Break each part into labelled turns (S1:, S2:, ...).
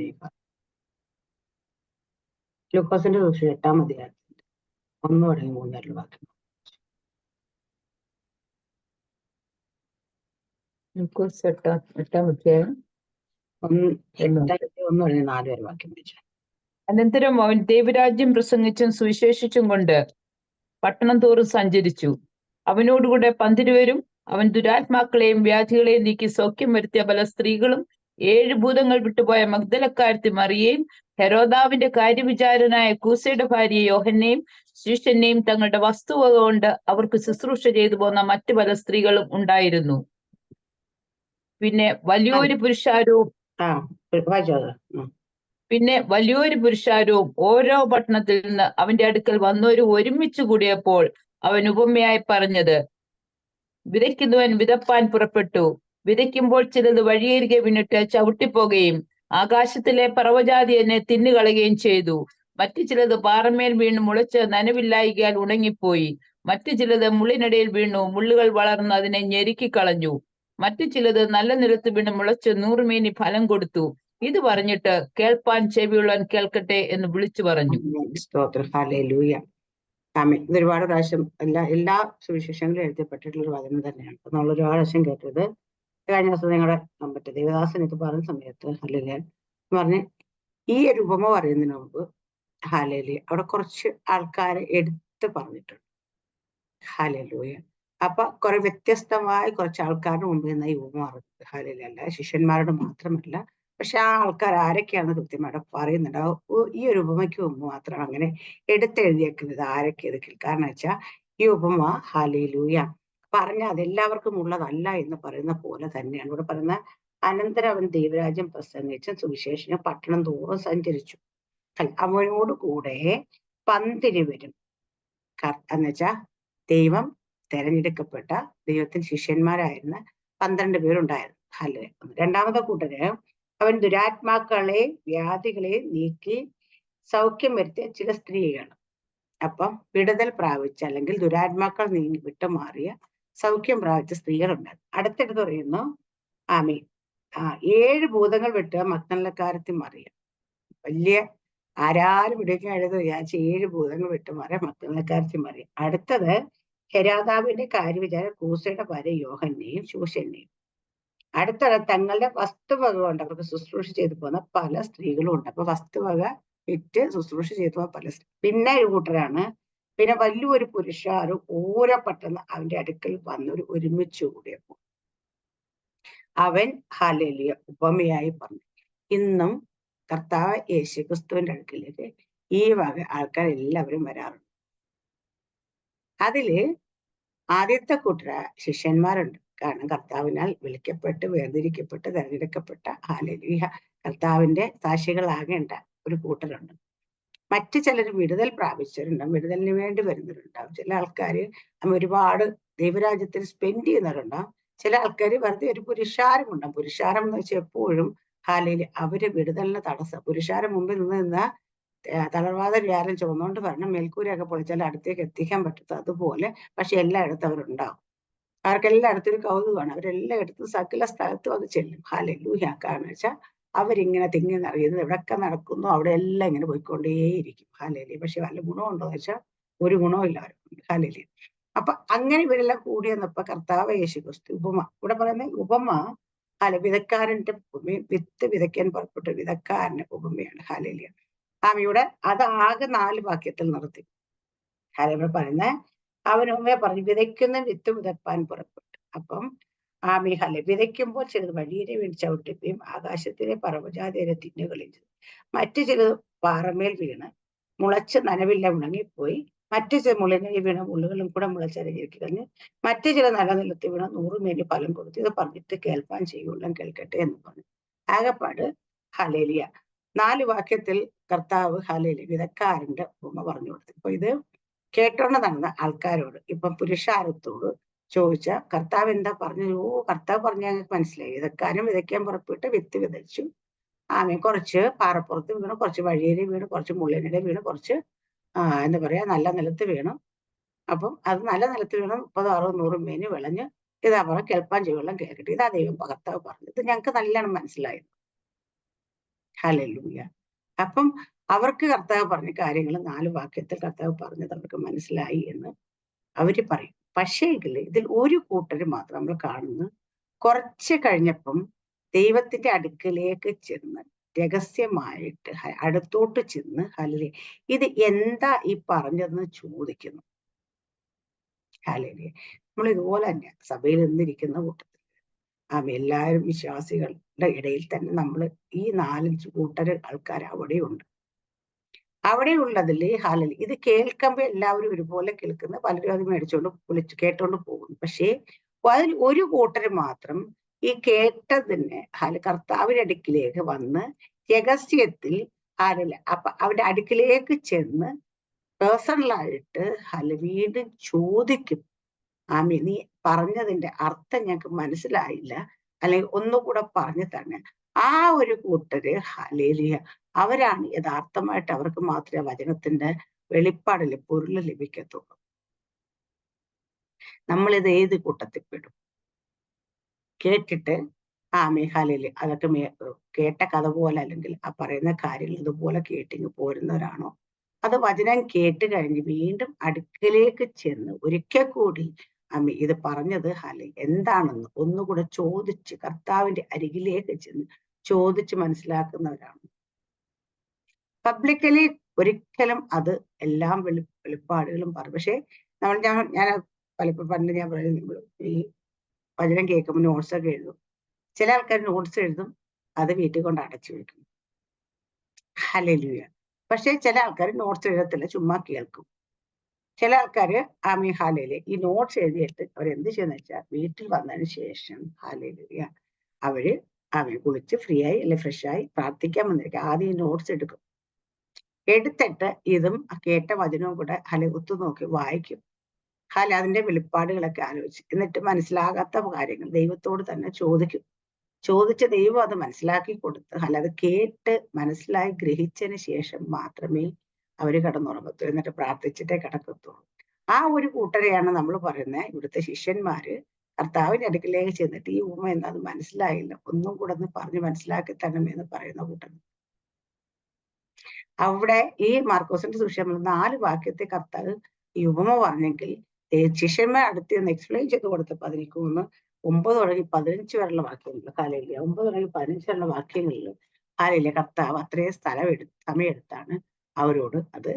S1: യോഹന്നേ ലൂക്കോസിന്റെ സുവിശേഷം 8-ാം അധ്യായത്തിന്റെ 1 തുടങ്ങി 3 വരെയുള്ള വാക്യം.
S2: ലൂക്കോസ് 8-ാം അധ്യായം
S1: 1 തുടങ്ങി 4 വരെ വാക്യം വെച്ചു.
S2: അനന്തരം അവൻ ദൈവരാജ്യം പ്രസംഗിച്ചും സുവിശേഷിച്ചും കൊണ്ട് പട്ടണം തോറും സഞ്ചരിച്ചു. അവനോടുകൂടെ 12 പേരും അവൻ ദുരാത്മാക്കളെയും വ്യാധികളെയും നീക്കി സൗഖ്യം വരുത്തിയ പല സ്ത്രീകളും 7 ഭൂതങ്ങൾ വിട്ടുപോയ മഗ്ദലക്കാരത്തി മറിയയും ഹെരോദാവിന്റെ കാര്യവിചാരനായ കൂസയുടെ ഭാര്യ യോഹന്നയും ശിഷ്യനെയും തങ്ങളുടെ വസ്തുവക കൊണ്ട് അവർക്ക് ശുശ്രൂഷ ചെയ്തു പോന്ന മറ്റു പല സ്ത്രീകളും ഉണ്ടായിരുന്നു. പിന്നെ വലിയൊരു പുരുഷാരവും ഓരോ പട്ടണത്തിൽ നിന്ന് അവന്റെ അടുക്കൽ വന്നവരും ഒരുമിച്ച് കൂടിയപ്പോൾ അവൻ ഉപമയായി പറഞ്ഞത്: വിതയ്ക്കുന്നവൻ വിതപ്പാൻ പുറപ്പെട്ടു. വിതയ്ക്കുമ്പോൾ ചിലത് വഴിയരികെ വീണിട്ട് ചവിട്ടിപ്പോകുകയും ആകാശത്തിലെ പറവജാതി എന്നെ തിന്നുകളയുകയും ചെയ്തു. മറ്റു ചിലത് പാറമേൽ വീണ് മുളച്ച് നനവില്ലായികയാൽ ഉണങ്ങിപ്പോയി. മറ്റു ചിലത് മുള്ളിനിടയിൽ വീണു, മുള്ളുകൾ വളർന്ന് അതിനെ ഞെരുക്കിക്കളഞ്ഞു. മറ്റു ചിലത് നല്ല നിലത്ത് വീണ് മുളച്ച് 100 മേനി ഫലം കൊടുത്തു. ഇത് പറഞ്ഞിട്ട് കേൾപ്പാൻ ചെവിയുള്ളവൻ കേൾക്കട്ടെ എന്ന് വിളിച്ചു പറഞ്ഞു.
S1: സ്തോത്രം. ഹല്ലേലൂയ. ആമേൻ. ഇത് ഒരുപാട് പ്രാവശ്യം എല്ലാ സുവിശേഷങ്ങളിലും എഴുതപ്പെട്ടിട്ടുള്ള ഒരു വചനം തന്നെയാണ്. അപ്പൊ നമ്മൾ ഒരുപാട് പ്രാവശ്യം കേട്ടത്. കഴിഞ്ഞ ദിവസം നിങ്ങളുടെ മറ്റേ ദേവദാസൻ ഇത് പറഞ്ഞ സമയത്ത് ഹല്ലേലൂയ പറഞ്ഞ് ഈ ഒരു ഉപമ പറയുന്നതിന് മുമ്പ് ഹല്ലേലൂയ അവിടെ കുറച്ച് ആൾക്കാരെ എടുത്ത് പറഞ്ഞിട്ടുണ്ട്. ഹല്ലേലൂയ. അപ്പൊ കുറെ വ്യത്യസ്തമായ കുറച്ച് ആൾക്കാരുടെ മുമ്പിൽ നിന്ന് ഈ ഉപമ പറഞ്ഞത്. ഹല്ലേലൂയ. അല്ല ശിഷ്യന്മാരോട് മാത്രമല്ല, പക്ഷെ ആ ആൾക്കാർ ആരൊക്കെയാണെന്ന് കൃത്യമായിട്ട് പറയുന്നുണ്ട്. ഈ ഒരു ഉപമയ്ക്ക് മുമ്പ് മാത്രമാണ് അങ്ങനെ എടുത്തെഴുതിയേക്കുന്നത് ആരൊക്കെ ഏതൊക്കെ. കാരണം വെച്ചാൽ ഈ ഉപമ ഹല്ലേലൂയ പറഞ്ഞ അതെല്ലാവർക്കും ഉള്ളതല്ല എന്ന് പറയുന്ന പോലെ തന്നെയാണ് ഇവിടെ പറയുന്ന. അനന്തരം അവൻ ദൈവരാജ്യം പ്രസംഗിച്ച് സുവിശേഷന് പട്ടണം തോറും സഞ്ചരിച്ചു. അവനോട് കൂടെ 12 പേരും എന്നുവെച്ചാ ദൈവം തെരഞ്ഞെടുക്കപ്പെട്ട ദൈവത്തിന് ശിഷ്യന്മാരായിരുന്ന 12 പേരുണ്ടായിരുന്നു. ഹല്ലേലൂയ. രണ്ടാമത്തെ കൂട്ടര് അവൻ ദുരാത്മാക്കളെ വ്യാധികളെ നീക്കി സൗഖ്യം വരുത്തിയ ചില സ്ത്രീകൾ. അപ്പം വിടുതൽ പ്രാപിച്ച അല്ലെങ്കിൽ ദുരാത്മാക്കൾ വിട്ടുമാറിയ സൗഖ്യം പ്രാപിച്ച സ്ത്രീകളുണ്ടായിരുന്നു. അടുത്തെടുത്ത് പറയുന്നു ആമീൻ 7 ഭൂതങ്ങൾ വിട്ട് മഗ്ദലക്കാരത്തി മറിയ. വലിയ ആരാരും വിടുവിക്കാൻ എഴുതി വിചാരിച്ച 7 ഭൂതങ്ങൾ വിട്ടുമാറിയ മഗ്ദലക്കാരത്തി മറിയ. അടുത്തത് ഹെരോദാവിന്റെ കാര്യവിചാര കൂസയുടെ ഭാര്യ യോഹന്നയും ശൂശന്നെയും. അടുത്തത് തങ്ങളുടെ വസ്തുവക കൊണ്ട് അവർക്ക് ശുശ്രൂഷ ചെയ്തു പോകുന്ന പല സ്ത്രീകളും ഉണ്ട്. അപ്പൊ വസ്തുവക വിറ്റ് ശുശ്രൂഷ ചെയ്തു പോകുന്ന പല സ്ത്രീ. പിന്നെ ഒരു കൂട്ടരാണ്. പിന്നെ വലിയൊരു പുരുഷാരും ഓരോ പട്ടണം അവന്റെ അടുക്കൽ വന്നൊരു ഒരുമിച്ച് കൂടിയപ്പോൾ അവൻ ഹല്ലേലൂയ ഉപമയായി പറഞ്ഞു. ഇന്നും കർത്താവ് യേശുക്രിസ്തുവിന്റെ അടുക്കലേക്ക് ഈ വക ആൾക്കാർ എല്ലാവരും വരാറുണ്ട്. അതില് ആദ്യത്തെ കൂട്ടര ശിഷ്യന്മാരുണ്ട്. കാരണം കർത്താവിനാൽ വിളിക്കപ്പെട്ട് വേർതിരിക്കപ്പെട്ട് തെരഞ്ഞെടുക്കപ്പെട്ട ഹല്ലേലൂയ കർത്താവിന്റെ സാക്ഷികളാകേണ്ട ഒരു കൂട്ടരുണ്ട്. മറ്റു ചിലർ വിടുതൽ പ്രാപിച്ചവരുണ്ടാവും, വിടുതലിന് വേണ്ടി വരുന്നവരുണ്ടാവും. ചില ആൾക്കാർ ഒരുപാട് ദൈവരാജ്യത്തിൽ സ്പെൻഡ് ചെയ്യുന്നവരുണ്ടാവും. ചില ആൾക്കാർ വെറുതെ ഒരു പുരുഷാരം ഉണ്ടാവും. പുരുഷാരം എന്ന് വെച്ചാൽ എപ്പോഴും ഹല്ലേലൂയ അവര് വിടുതലിന് തടസ്സം. പുരുഷാരം മുമ്പിൽ നിന്ന് തളർവാദ വ്യാരം ചുമന്നുകൊണ്ട് പറഞ്ഞ മേൽക്കൂരയൊക്കെ പൊളിച്ചാൽ അടുത്തേക്ക് എത്തിക്കാൻ പറ്റത്ത അതുപോലെ. പക്ഷെ എല്ലായിടത്തും അവരുണ്ടാവും. അവർക്കെല്ലായിടത്തും ഒരു കൗതുകമാണ്. അവരെല്ലായിടത്തും സകല സ്ഥലത്തും അത് ചെല്ലും. ഹല്ലേലൂയ. കാരണം വെച്ചാൽ അവരിങ്ങനെ തിങ്ങി നിറയുന്നത് എവിടെയൊക്കെ നടക്കുന്നു അവിടെ എല്ലാം ഇങ്ങനെ പോയിക്കൊണ്ടേയിരിക്കും. ഹല്ലേലൂയ. പക്ഷെ വല്ല ഗുണമുണ്ടോ എന്ന് വെച്ചാൽ ഒരു ഗുണവും ഇല്ല അവർക്ക്. ഹല്ലേലൂയ. അപ്പൊ അങ്ങനെ ഇവരെല്ലാം കൂടി വന്നപ്പോ കർത്താവ് യേശുക്രിസ്തു ഉപമ ഇവിടെ പറയുന്ന ഉപമ വിതക്കാരന്റെ വിത്ത് വിതയ്ക്കാൻ പുറപ്പെട്ട വിതക്കാരന്റെ ഉപമയാണ്. ഹല്ലേലൂയ. ഇവിടെ അത് ആകെ 4 വാക്യത്തിൽ നിർത്തി. ഹല്ലേലൂയ പറയുന്ന അവനുമേ പറഞ്ഞു വിതയ്ക്കുന്ന വിത്ത് വിതപ്പാൻ പുറപ്പെട്ടു. അപ്പം ഹല്ലേലൂയ വിതയ്ക്കുമ്പോൾ ചിലത് വഴിയെ വീണ് ചവിട്ടിക്കുകയും ആകാശത്തിലെ പറവജാതിയെ തിന്നുകളയും ചെയ്തു. മറ്റു ചിലത് പാറമേൽ വീണ് മുളച്ച് നനവില്ല ഉണങ്ങിപ്പോയി. മറ്റു ചില മുള്ളിനെ വീണ മുള്ളുകളും കൂടെ മുളച്ചരക്കി കഴിഞ്ഞ് മറ്റു ചില നല്ല നിലത്ത് വീണ 100 മേനി ഫലം കൊടുത്തു. ഇത് പറഞ്ഞിട്ട് കേൾപ്പാൻ ചെയ്യുള്ളൂ കേൾക്കട്ടെ എന്ന് പറഞ്ഞു. ആകപ്പാട് ഹല്ലേലൂയ 4 വാക്യത്തിൽ കർത്താവ് ഹല്ലേലൂയ വിതക്കാരന്റെ ഉപമ പറഞ്ഞു കൊടുത്തു. അപ്പൊ ഇത് കേട്ടോണ്ട് നടന്ന ആൾക്കാരോട് ഇപ്പം പുരുഷാരത്തോട് ചോദിച്ച കർത്താവ് എന്താ പറഞ്ഞു? കർത്താവ് പറഞ്ഞ ഞങ്ങൾക്ക് മനസ്സിലായി. വിതക്കാരൻ വിതയ്ക്കാൻ പുറപ്പെട്ട് വിത്ത് വിതച്ചു. കുറച്ച് പാറപ്പുറത്ത് വീണു, കുറച്ച് വഴിയേരി വീണു, കുറച്ച് മുള്ളിനിടെ വീണു, കുറച്ച് എന്താ പറയാ നല്ല നിലത്ത് വീണു. അപ്പം അത് നല്ല നിലത്ത് വീണു 30, 60, 100 മേനി വിളഞ്ഞ് ഇതാ പറഞ്ഞ കേൾപ്പാൻ ചെയ്യുവെള്ളം കേൾക്കട്ടെ. ഇതാ ദൈവം കർത്താവ് പറഞ്ഞു. ഇത് ഞങ്ങൾക്ക് നല്ലോണം മനസ്സിലായി. ഹല്ലേലൂയ. അപ്പം അവർക്ക് കർത്താവ് പറഞ്ഞ കാര്യങ്ങൾ 4 വാക്യത്തിൽ കർത്താവ് പറഞ്ഞത് അവർക്ക് മനസ്സിലായി എന്ന് അവര് പറയും. പക്ഷേങ്കില് ഇതിൽ ഒരു കൂട്ടര് മാത്രം നമ്മൾ കാണുന്നു. കുറച്ച് കഴിഞ്ഞപ്പം ദൈവത്തിന്റെ അടുക്കലേക്ക് ചെന്ന് രഹസ്യമായിട്ട് അടുത്തോട്ട് ചെന്ന് ഹല്ലേലൂയ ഇത് എന്താ ഈ പറഞ്ഞതെന്ന് ചോദിക്കുന്നു. ഹല്ലേലൂയ. നമ്മൾ ഇതുപോലെ തന്നെ സഭയിൽ നിന്നിരിക്കുന്ന കൂട്ടത്തിൽ എല്ലാവരും വിശ്വാസികളുടെ ഇടയിൽ തന്നെ നമ്മൾ ഈ 4-5 കൂട്ടര് ആൾക്കാർ അവിടെയുണ്ട്. അവിടെ ഉള്ളതിൽ ഹല്ലേലൂയ ഇത് കേൾക്കുമ്പോൾ എല്ലാവരും ഒരുപോലെ കേൾക്കുന്ന പലരും അത് മേടിച്ചോണ്ട് കേട്ടോണ്ട് പോകുന്നു. പക്ഷേ അതിൽ ഒരു കൂട്ടര് മാത്രം ഈ കേട്ടതിന് കർത്താവിന്റെ അടുക്കിലേക്ക് വന്ന് രഹസ്യത്തിൽ അപ്പൊ അവരുടെ അടുക്കിലേക്ക് ചെന്ന് പേഴ്സണലായിട്ട് വീണ്ടും ചോദിക്കും. നീ പറഞ്ഞതിന്റെ അർത്ഥം ഞങ്ങൾക്ക് മനസ്സിലായില്ല, അല്ലെങ്കിൽ ഒന്നുകൂടെ പറഞ്ഞു തന്നെ. ആ ഒരു കൂട്ടര് ഹല്ലേലൂയ അവരാണ് യഥാർത്ഥമായിട്ട്, അവർക്ക് മാത്രമേ വചനത്തിന്റെ വെളിപ്പാടില് പൊരുൾ ലഭിക്കത്തുള്ളൂ. നമ്മളിത് ഏത് കൂട്ടത്തിൽ പെടും? കേട്ടിട്ട് ഹല്ലേലൂയ അതൊക്കെ കേട്ട കഥ പോലെ, അല്ലെങ്കിൽ ആ പറയുന്ന കാര്യങ്ങൾ ഇതുപോലെ കേട്ടിങ്ങ് പോരുന്നവരാണോ? അത് വചനം കേട്ട് കഴിഞ്ഞ് വീണ്ടും അടുക്കലേക്ക് ചെന്ന് ഒരിക്കൽ കൂടി ഇത് പറഞ്ഞത് എന്താണെന്ന് ഒന്നുകൂടെ ചോദിച്ച് കർത്താവിന്റെ അരികിലേക്ക് ചെന്ന് ചോദിച്ച് മനസ്സിലാക്കുന്നവരാണ്. പബ്ലിക്കലി ഒരിക്കലും അത് എല്ലാം വെളിപ്പാടുകളും പറയും. പക്ഷെ ഞാൻ പലപ്പോഴും പണ്ട് ഞാൻ പറയുന്നത്, ഈ വചനം കേൾക്കുമ്പോൾ നോട്ട്സ് ഒക്കെ എഴുതും. ചില ആൾക്കാർ നോട്ട്സ് എഴുതും, അത് വീട്ടിൽ കൊണ്ട് അടച്ചു വെക്കും. ഹല്ലേലൂയ. പക്ഷെ ചില ആൾക്കാർ നോട്ട്സ് എഴുതത്തില്ല, ചുമ്മാ കേൾക്കും. ചില ആൾക്കാര് ഹല്ലേലൂയ ഈ നോട്ട്സ് എഴുതിയിട്ട് അവരെന്ത് ചെയ്യുന്ന വെച്ചാൽ വീട്ടിൽ വന്നതിന് ശേഷം ഹല്ലേലൂയ അവര് കുളിച്ച് ഫ്രീ ആയി അല്ലെ ഫ്രഷായി പ്രാർത്ഥിക്കാൻ വന്നിരിക്കും. ആദ്യം നോട്ട്സ് എടുക്കും. എടുത്തിട്ട് ഇതും കേട്ട വചനവും കൂടെ ഒത്തുനോക്കി വായിക്കും. അതിന്റെ വെളിപ്പാടുകളൊക്കെ ആലോചിച്ച്, എന്നിട്ട് മനസ്സിലാകാത്ത കാര്യങ്ങൾ ദൈവത്തോട് തന്നെ ചോദിക്കും. ചോദിച്ച ദൈവം അത് മനസ്സിലാക്കി കൊടുത്ത് അത് കേട്ട് മനസ്സിലായി ഗ്രഹിച്ചതിന് ശേഷം മാത്രമേ അവര് കിടന്നുറങ്ങത്തുള്ളൂ. എന്നിട്ട് പ്രാർത്ഥിച്ചിട്ടേ കിടക്കത്തുള്ളൂ. ആ ഒരു കൂട്ടരെയാണ് നമ്മൾ പറയുന്നത് ഇവിടുത്തെ ശിഷ്യന്മാര് കർത്താവിന്റെ അടുക്കിലേക്ക് ചെന്നിട്ട് ഈ ഉപമ എന്താന്ന് മനസ്സിലായില്ല, ഒന്നും കൂടെ ഒന്ന് പറഞ്ഞ് മനസ്സിലാക്കി തരണമെന്ന് പറയുന്ന കൂട്ടർ. അവിടെ ഈ മാർക്കോസിന്റെ സുവിശേഷം 4 വാക്യത്തെ കർത്താവ് ഈ ഉപമ പറഞ്ഞെങ്കിൽ ശിഷ്യന്മാർ അടുത്ത് നിന്ന് എക്സ്പ്ലെയിൻ ചെയ്ത് കൊടുത്തപ്പോൾ അതെനിക്ക് തോന്നുന്നു 9 തുടങ്ങി 15 വരെയുള്ള വാക്യങ്ങളിൽ ഹല്ലേലൂയ 9 തുടങ്ങി 15 വരെയുള്ള വാക്യങ്ങളിൽ ഹല്ലേലൂയ കർത്താവ് അത്രയും സമയമെടുത്താണ് അവരോട് അത്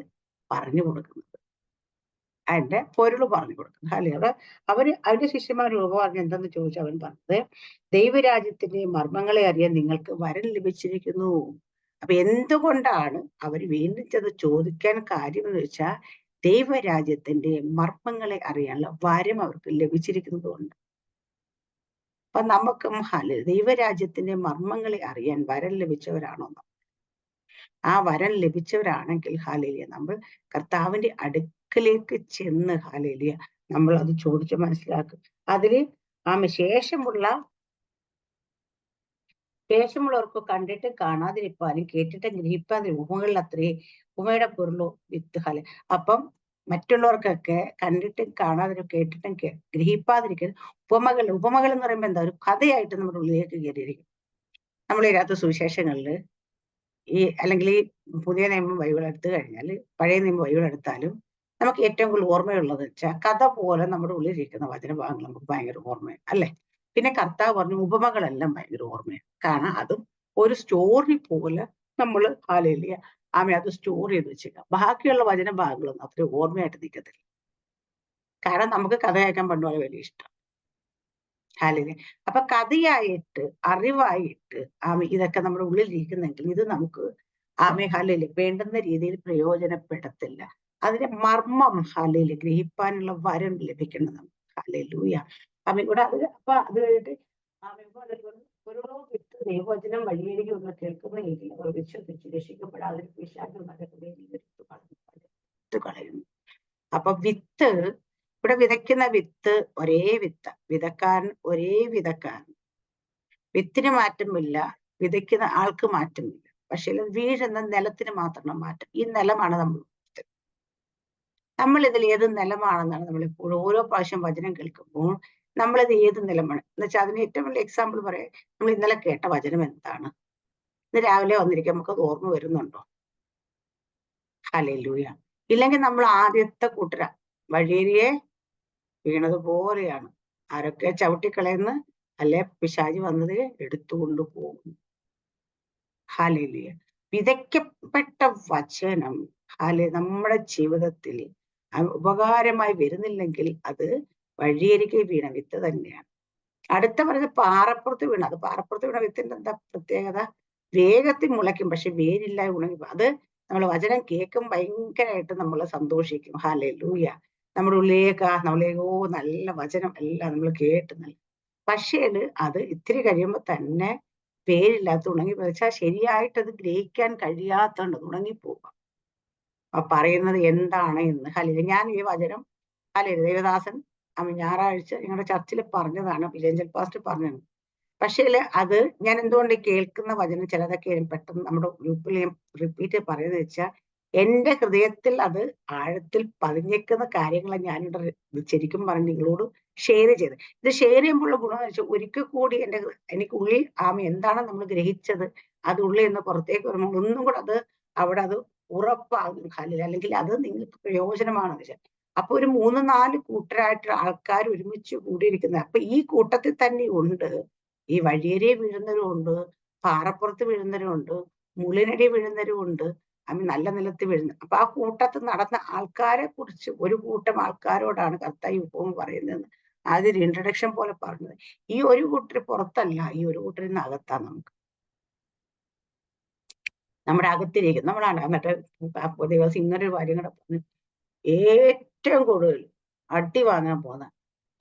S1: പറഞ്ഞു കൊടുക്കുന്നത്. അതിന്റെ പൊരുള് പറഞ്ഞു കൊടുക്കുന്നത്. ഹല്ലേലൂയ. അവരുടെ ശിഷ്യന്മാർ ഉപമ പറഞ്ഞ് എന്തെന്ന് ചോദിച്ചാൽ അവൻ പറഞ്ഞത്, ദൈവരാജ്യത്തിന്റെ മർമ്മങ്ങളെ അറിയാൻ നിങ്ങൾക്ക് വരം ലഭിച്ചിരിക്കുന്നു. അപ്പൊ എന്തുകൊണ്ടാണ് അവർ വീണ്ടും ചെന്ന് ചോദിക്കാൻ കാര്യം എന്ന് വെച്ചാൽ ദൈവരാജ്യത്തിന്റെ മർമ്മങ്ങളെ അറിയാനുള്ള വരം അവർക്ക് ലഭിച്ചിരിക്കുന്നത് കൊണ്ട്. അപ്പൊ നമുക്കും ദൈവരാജ്യത്തിന്റെ മർമ്മങ്ങളെ അറിയാൻ വരം ലഭിച്ചവരാണോ? ആ വരം ലഭിച്ചവരാണെങ്കിൽ ഹല്ലേലൂയ നമ്മൾ കർത്താവിന്റെ അടുക്കലേക്ക് ചെന്ന് ഹല്ലേലൂയ നമ്മൾ അത് ചോദിച്ച് മനസ്സിലാക്കും. അതില് ശേഷമുള്ളവർക്ക് കണ്ടിട്ട് കാണാതിരിപ്പാനും കേട്ടിട്ട് ഗ്രഹിപ്പാതിരി ഉപമകളിൽ അത്രേ ഉപമയുടെ പൊരുളോ വിത്ത് അപ്പം മറ്റുള്ളവർക്കൊക്കെ കണ്ടിട്ടും കാണാതിരും കേട്ടിട്ടും ഗ്രഹിപ്പാതിരിക്കുന്ന ഉപമകൾ എന്ന് പറയുമ്പോൾ എന്താ, ഒരു കഥയായിട്ട് നമ്മുടെ ഉള്ളിലേക്ക് കയറിയിരിക്കും. നമ്മൾ ഇതിനകത്ത് സുവിശേഷങ്ങളിൽ അല്ലെങ്കിൽ ഈ പുതിയ നിയമം ബൈബിൾ എടുത്തു കഴിഞ്ഞാൽ പഴയ നിയമം ബൈബിൾ എടുത്താലും നമുക്ക് ഏറ്റവും കൂടുതൽ ഓർമ്മയുള്ളത് വെച്ചാൽ കഥ പോലെ നമ്മുടെ ഉള്ളിലിരിക്കുന്ന വചനഭാഗങ്ങൾ നമുക്ക് ഭയങ്കര ഓർമ്മയാണ് അല്ലേ. പിന്നെ കർത്താവ് പറഞ്ഞ ഉപമകളെല്ലാം ഭയങ്കര ഓർമ്മയാണ്. കാരണം അതും ഒരു സ്റ്റോറി പോലെ നമ്മൾ ഹല്ലേലൂയ അത് സ്റ്റോർ ചെയ്ത് വെച്ചേക്കാം. ബാക്കിയുള്ള വചനഭാഗങ്ങളൊന്നും അത്ര ഓർമ്മയായിട്ട് നിൽക്കത്തില്ല. കാരണം നമുക്ക് കഥ കേൾക്കാൻ പണ്ട് പോലെ വലിയ ഇഷ്ടം. ഹല്ലേലൂയ. അപ്പൊ കഥയായിട്ട് അറിവായിട്ട് ഇതൊക്കെ നമ്മുടെ ഉള്ളിൽ ഇരിക്കുന്നെങ്കിൽ ഇത് നമുക്ക് ഹല്ലേലൂയ വേണ്ടുന്ന രീതിയിൽ പ്രയോജനപ്പെടത്തില്ല. അതിന്റെ മർമ്മം ഹല്ലേലൂയ ഗ്രഹിപ്പാനുള്ള വരം ലഭിക്കണം നമുക്ക്. ഹല്ലേലൂയ. ഇവിടെ അത് കഴിഞ്ഞിട്ട് ഓരോ വിത്ത് ദൈവവചനം വഴിയേരികൊന്ന് കേൾക്കുന്നെങ്കിൽ അവർ വിശ്വസിച്ച് രക്ഷിക്കപ്പെടാതെ കളയുന്നു. അപ്പൊ വിത്ത് ഇവിടെ വിതയ്ക്കുന്ന വിത്ത് ഒരേ വിത്ത്, വിതക്കാരൻ ഒരേ വിതക്കാരൻ. വിത്തിന് മാറ്റമില്ല, വിതയ്ക്കുന്ന ആൾക്ക് മാറ്റമില്ല. പക്ഷെ വീഴുന്ന നിലത്തിന് മാത്രമാണ് മാറ്റം. ഈ നിലമാണ് നമ്മൾ ഇതിൽ ഏത് നിലമാണെന്നാണ് നമ്മൾ എപ്പോഴും ഓരോ പ്രാവശ്യം വചനം കേൾക്കുമ്പോൾ നമ്മളിത് ഏത് നിലമാണ് എന്ന് വെച്ചാൽ അതിന് ഏറ്റവും വലിയ എക്സാമ്പിൾ പറയാം. നമ്മൾ ഇന്നലെ കേട്ട വചനം എന്താണ്? ഇന്ന് രാവിലെ വന്നിരിക്കും, നമുക്കത് ഓർമ്മ വരുന്നുണ്ടോ? ഹല്ലേലൂയ. ഇല്ലെങ്കിൽ നമ്മൾ ആദ്യത്തെ കൂട്ടര വഴിയരിയെ വീണതുപോലെയാണ്. ആരൊക്കെ ചവിട്ടിക്കളയുന്ന, അല്ലെ പിശാചി വന്നത് എടുത്തുകൊണ്ട് പോകും. ഹല്ലേലൂയ. വിതയ്ക്കപ്പെട്ട വചനം നമ്മുടെ ജീവിതത്തിൽ ഉപകാരമായി വരുന്നില്ലെങ്കിൽ അത് വഴിയരികെ വീണ വിത്ത് തന്നെയാണ്. അടുത്ത പറഞ്ഞ പാറപ്പുറത്ത് വീണ, അത് പാറപ്പുറത്ത് വീണ വിത്തിന്റെ എന്താ പ്രത്യേകത? വേഗത്തിൽ മുളയ്ക്കും, പക്ഷെ വേരില്ല, ഉണങ്ങി. അത് നമ്മൾ വചനം കേൾക്കും ഭയങ്കരമായിട്ട് നമ്മൾ സന്തോഷിക്കും. ഹല്ലേലൂയ. നമ്മുടെ ഉള്ളിലേക്ക് നമ്മളേക്കോ നല്ല വചനം എല്ലാം നമ്മൾ കേട്ട് നല്ല, പക്ഷേ അത് ഇത്തിരി കഴിയുമ്പോൾ തന്നെ വേരില്ലാത്ത ഉണങ്ങി വെച്ചാൽ ശരിയായിട്ട് അത് ഗ്രഹിക്കാൻ കഴിയാത്തതുകൊണ്ട് ഉണങ്ങിപ്പോകും. പറയുന്നത് എന്താണ് എന്ന്. ഹല്ലേലൂയ. ഞാൻ ഈ വചനം ദേവദാസൻ ഞായറാഴ്ച ഞങ്ങളുടെ ചർച്ചിൽ പറഞ്ഞതാണ്, വിജയൻ പാസ്റ്റർ പറഞ്ഞത്. പക്ഷേ അത് ഞാൻ എന്തുകൊണ്ട് കേൾക്കുന്ന വചനം ചിലതൊക്കെ പെട്ടെന്ന് നമ്മുടെ ഗ്രൂപ്പിൽ റിപ്പീറ്റ് പറയുന്നത് വെച്ചാൽ, എന്റെ ഹൃദയത്തിൽ അത് ആഴത്തിൽ പതിഞ്ഞേക്കുന്ന കാര്യങ്ങളെ ഞാനിവിടെ ശരിക്കും പറഞ്ഞ് നിങ്ങളോട് ഷെയർ ചെയ്ത്. ഇത് ഷെയർ ചെയ്യുമ്പോഴുള്ള ഗുണം എന്ന് വെച്ചാൽ ഒരിക്കൽ കൂടി എനിക്ക് ഉള്ളിൽ എന്താണ് നമ്മൾ ഗ്രഹിച്ചത്, അത് ഉള്ളിൽ നിന്ന് പുറത്തേക്ക് വരുമ്പോൾ ഒന്നും കൂടെ അവിടെ അത് ഉറപ്പാകും. അല്ലെങ്കിൽ അത് നിങ്ങൾക്ക് പ്രയോജനമാണെന്ന് വെച്ചാൽ, അപ്പൊ ഒരു 3-4 കൂട്ടരായിട്ട് ആൾക്കാർ ഒരുമിച്ച് കൂടിയിരിക്കുന്നത്. അപ്പൊ ഈ കൂട്ടത്തിൽ തന്നെ ഉണ്ട് ഈ വഴിയരെ വീഴുന്നവരും ഉണ്ട്, പാറപ്പുറത്ത് വീഴുന്നവരും ഉണ്ട്, മുള്ളിനടി വീഴുന്നവരും ഉണ്ട്, നല്ല നിലത്ത് വീഴുന്ന. അപ്പൊ ആ കൂട്ടത്തിൽ നടന്ന ആൾക്കാരെ കുറിച്ച് ഒരു കൂട്ടം ആൾക്കാരോടാണ് കർത്താവ് ഉപമ പറയുന്നത്. ആദ്യം ഇൻട്രഡക്ഷൻ പോലെ പറഞ്ഞത്. ഈ ഒരു കൂട്ടർ പുറത്തല്ല, ഈ ഒരു കൂട്ടരിൽ നിന്ന് അകത്താ. നമ്മുടെ അകത്തിരിക്കും. നമ്മളാണ് എന്നിട്ട് ദിവസം ഇങ്ങനൊരു കാര്യം കൂടെ പറഞ്ഞു, ഏറ്റവും കൂടുതൽ അടി വാങ്ങാൻ പോകുന്ന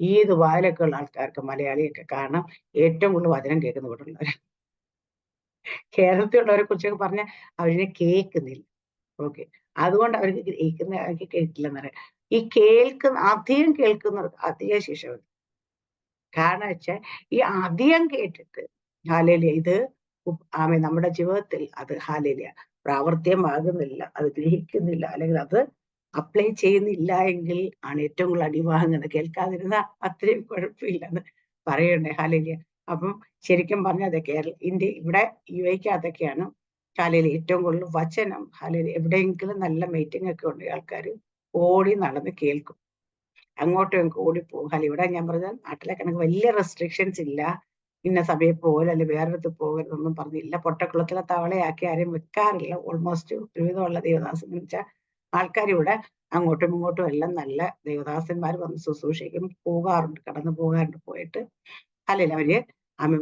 S1: ഈ ദുബായിലൊക്കെ ഉള്ള ആൾക്കാർക്ക്, മലയാളിയൊക്കെ. കാരണം ഏറ്റവും കൂടുതൽ വചനം കേൾക്കുന്ന ഇവിടെ ഉള്ളവർ. കേരളത്തിലുള്ളവരെ കുറിച്ചൊക്കെ പറഞ്ഞാൽ അവരിനെ കേൾക്കുന്നില്ല. ഓക്കെ, അതുകൊണ്ട് അവർക്ക് അവർക്ക് കേൾക്കില്ലെന്ന് പറയാം. ഈ അധികം കേൾക്കുന്നവർക്ക് അധികം ശിക്ഷ വരും. കാരണം വെച്ചാൽ ഈ അധികം കേട്ടിട്ട് ഹല്ലേലൂയ ഇത് നമ്മുടെ ജീവിതത്തിൽ അത് ഹല്ലേലൂയ പ്രാവർത്തികമാകുന്നില്ല, അത് ഗ്രഹിക്കുന്നില്ല, അല്ലെങ്കിൽ അത് അപ്ലൈ ചെയ്യുന്നില്ല എങ്കിൽ ആണ് ഏറ്റവും കൂടുതൽ അടിവാങ്ങുന്നത്. കേൾക്കാതിരുന്ന അത്രയും കുഴപ്പമില്ലെന്ന് പറയണ്ടേ. ഹല്ലേലൂയ. അപ്പം ശരിക്കും പറഞ്ഞാൽ ഇന്ത്യ ഇവിടെ UAE-ക്കകത്തൊക്കെയാണ് ഹല്ലേലൂയ ഏറ്റവും കൂടുതൽ വചനം. ഹല്ലേലൂയ. എവിടെയെങ്കിലും നല്ല മീറ്റിംഗ് ഒക്കെ ഉണ്ട്, ആൾക്കാർ ഓടി നടന്ന് കേൾക്കും, അങ്ങോട്ടും ഇങ്ങോട്ടും ഓടിപ്പോകും. ഇവിടെ ഞാൻ പറഞ്ഞാൽ നാട്ടിലെ കണക്ക് വലിയ റെസ്ട്രിക്ഷൻസ് ഇല്ല, ഇന്ന സമയം പോകൽ അല്ലെങ്കിൽ വേറൊരിടത്ത് പോകരുതൊന്നും പറഞ്ഞില്ല. പൊട്ടക്കുളത്തിലെ തവളയാക്കി ആരും വെക്കാറില്ല. ഓൾമോസ്റ്റ് ഒരുവിധമുള്ള ദേവദാസൻ എന്ന് വെച്ചാൽ ആൾക്കാർ ഇവിടെ അങ്ങോട്ടും ഇങ്ങോട്ടും എല്ലാം നല്ല ദേവദാസന്മാർ വന്ന് ശുശ്രൂഷിക്കും, പോകാറുണ്ട്, കടന്നു പോകാറുണ്ട്. പോയിട്ട് ഹല്ലേലൂയ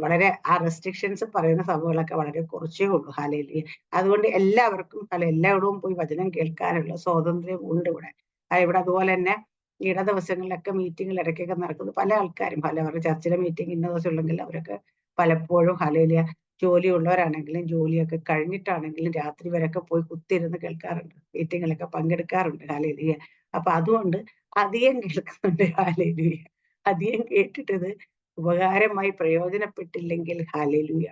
S1: വളരെ ആ റെസ്ട്രിക്ഷൻസ് പറയുന്ന സഭകളൊക്കെ വളരെ കുറച്ചേ ഉള്ളൂ. ഹല്ലേലൂയ. അതുകൊണ്ട് എല്ലാവർക്കും എല്ലായിടവും പോയി വചനം കേൾക്കാനുള്ള സ്വാതന്ത്ര്യം ഉണ്ട് ഇവിടെ. ഇവിടെ അതുപോലെ തന്നെ ഇട ദിവസങ്ങളിലൊക്കെ മീറ്റിങ്ങിൽ ഇടയ്ക്കൊക്കെ നടക്കുന്നത് പല ആൾക്കാരും അവരുടെ ചർച്ചിലെ മീറ്റിംഗ് ഇന്ന ദിവസം ഉണ്ടെങ്കിൽ അവരൊക്കെ പലപ്പോഴും ഹല്ലേലൂയ ജോലിയുള്ളവരാണെങ്കിലും ജോലിയൊക്കെ കഴിഞ്ഞിട്ടാണെങ്കിലും രാത്രി വരെയൊക്കെ പോയി കുത്തിയിരുന്ന് കേൾക്കാറുണ്ട്, മീറ്റിങ്ങിലൊക്കെ പങ്കെടുക്കാറുണ്ട്. ഹല്ലേലൂയ. അപ്പൊ അതുകൊണ്ട് അധികം കേൾക്കുന്നുണ്ട്. ഹല്ലേലൂയ. അധികം കേട്ടിട്ടത് ഉപകാരമായി പ്രയോജനപ്പെട്ടില്ലെങ്കിൽ ഹല്ലേലൂയ.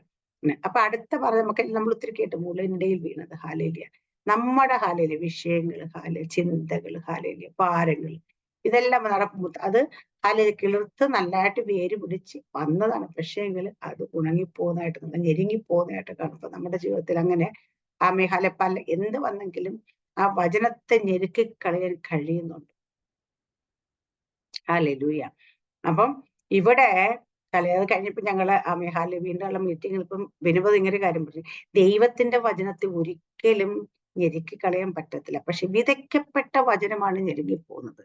S1: അപ്പൊ അടുത്ത നമുക്ക് നമ്മൾ ഒത്തിരി കേട്ടു, മുള്ളിനിടയിൽ വീണത്. ഹല്ലേലൂയ. നമ്മുടെ ഹല്ലേലൂയ വിഷയങ്ങൾ, ചിന്തകൾ, ഹല്ലേലൂയ ഭാരങ്ങൾ, ഇതെല്ലാം അത് കിളിർത്ത് നല്ലതായിട്ട് വേര് പിടിച്ച് വന്നതാണ്. പക്ഷേ അത് ഉണങ്ങിപ്പോകുന്നതായിട്ട്, ഞെരുങ്ങിപ്പോകുന്നതായിട്ട് കാണും. നമ്മുടെ ജീവിതത്തിൽ അങ്ങനെ പല എന്ത് വന്നെങ്കിലും ആ വചനത്തെ ഞെരുക്കി കളയാൻ കഴിയുന്നുണ്ട്. ഹല്ലേലൂയ. അപ്പം ഇവിടെ അത് കഴിഞ്ഞപ്പോ ഞങ്ങള് വീണ്ടുള്ള മീറ്റിങ്ങിൽ ഇപ്പം വിനുപത് ഇങ്ങനെ കാര്യം പറഞ്ഞു, ദൈവത്തിന്റെ വചനത്തെ ഒരിക്കലും ഞെരുക്കി കളയാൻ പറ്റത്തില്ല, പക്ഷെ വിതയ്ക്കപ്പെട്ട വചനമാണ് ഞെരുങ്ങിപ്പോകുന്നത്.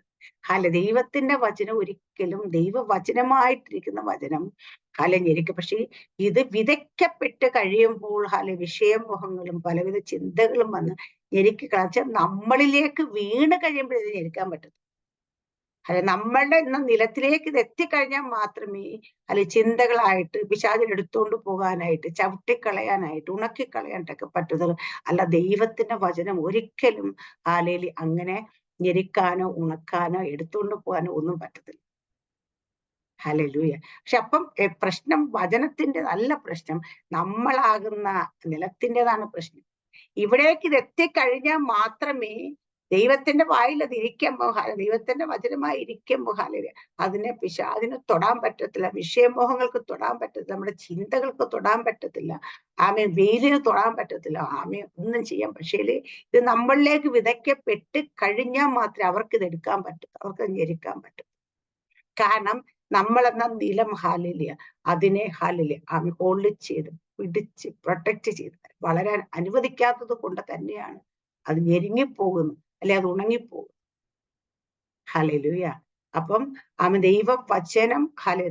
S1: ദൈവത്തിന്റെ വചനം ഒരിക്കലും ദൈവവചനമായിട്ടിരിക്കുന്ന വചനം ഞെരുക്കും. പക്ഷെ ഇത് വിതയ്ക്കപ്പെട്ട് കഴിയുമ്പോൾ വിഷയമോഹങ്ങളും പലവിധ ചിന്തകളും വന്ന് ഞെരുക്കി കളച്ചാൽ നമ്മളിലേക്ക് വീണ് കഴിയുമ്പോൾ ഇത് ഞെരുക്കാൻ പറ്റും. നമ്മളുടെ നിലത്തിലേക്ക് ഇത് എത്തിക്കഴിഞ്ഞാൽ മാത്രമേ ചിന്തകളായിട്ട് പിശാചിന് എടുത്തുകൊണ്ട് പോകാനായിട്ട്, ചവിട്ടിക്കളയാനായിട്ട്, ഉണക്കിക്കളയാനായിട്ടൊക്കെ പറ്റുന്നത്. അല്ല, ദൈവത്തിന്റെ വചനം ഒരിക്കലും അങ്ങനെ ഞെരിക്കാനോ ഉണക്കാനോ എടുത്തുകൊണ്ട് പോകാനോ ഒന്നും പറ്റത്തില്ല. ഹല്ലേലൂയ. പക്ഷെ അപ്പം പ്രശ്നം വചനത്തിന്റെ നല്ല പ്രശ്നം നമ്മളാകുന്ന നിലത്തിൻ്റെതാണ് പ്രശ്നം. ഇവിടേക്ക് ഇത് എത്തിക്കഴിഞ്ഞാൽ മാത്രമേ ദൈവത്തിന്റെ വായിൽ അത് ഇരിക്കുമ്പോ ദൈവത്തിന്റെ വചനമായി ഇരിക്കുമ്പോ അതിനെ അതിന് തൊടാൻ പറ്റത്തില്ല. വിഷയമോഹങ്ങൾക്ക് തൊടാൻ പറ്റത്തില്ല. നമ്മുടെ ചിന്തകൾക്ക് തൊടാൻ പറ്റത്തില്ല. വെയിലിന് തൊടാൻ പറ്റത്തില്ല. ഒന്നും ചെയ്യാൻ. പക്ഷേ ഇത് നമ്മളിലേക്ക് വിതയ്ക്കപ്പെട്ട് കഴിഞ്ഞാൽ മാത്രമേ അവർക്ക് ഇത് എടുക്കാൻ പറ്റൂ, അവർക്ക് ഞെരുക്കാൻ പറ്റും. കാരണം നമ്മളെന്ന നിലം അതിനെ ഹോൾഡ് ചെയ്ത് പിടിച്ച് പ്രൊട്ടക്ട് ചെയ്ത് വളരാൻ അനുവദിക്കാത്തത് കൊണ്ട് തന്നെയാണ് അത് ഞെരുങ്ങിപ്പോകുന്നു, അല്ലെ അത് ഉണങ്ങിപ്പോകും. ഹല്ലേലൂയ. അപ്പം ദൈവ വചനം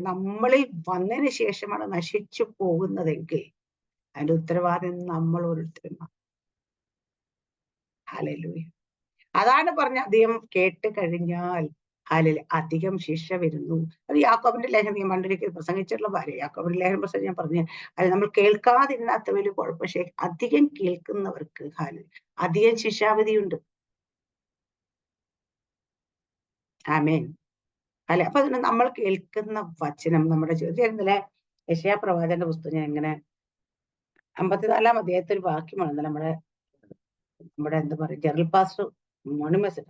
S1: നമ്മളിൽ വന്നതിന് ശേഷമാണ് നശിച്ചു പോകുന്നതെങ്കിൽ അതിന്റെ ഉത്തരവാദിത്വം നമ്മൾ ഓരോരുത്തരും. ഹല്ലേലൂയ. അതാണ് പറഞ്ഞ അധികം കേട്ട് കഴിഞ്ഞാൽ അധികം ശിക്ഷ വരുന്നു. അത് യാക്കോബിന്റെ ലേഖനം ഞാൻ പണ്ടൊരിക്കൽ പ്രസംഗിച്ചിട്ടുള്ള ഭാര്യ യാക്കോബിന്റെ ലേഖനം പ്രസംഗം ഞാൻ പറഞ്ഞു. അത് നമ്മൾ കേൾക്കാതിരുന്നാത്ത വലിയ കുഴപ്പം. പക്ഷെ അധികം കേൾക്കുന്നവർക്ക് അധികം ശിക്ഷാവിധിയുണ്ട്. ആമേൻ. അപ്പൊ അതിന് നമ്മൾ കേൾക്കുന്ന വചനം നമ്മുടെ ജീവിതത്തിൽ. ഇന്നലെ യെശയ്യാ പ്രവാചകന്റെ പുസ്തകം ഞാൻ ഇങ്ങനെ 54-ാം അധ്യായത്തിൽ വാക്യമാണ് നമ്മുടെ എന്താ പറയുക ജനറൽ പാസ്റ്റർ മോണിമസ്.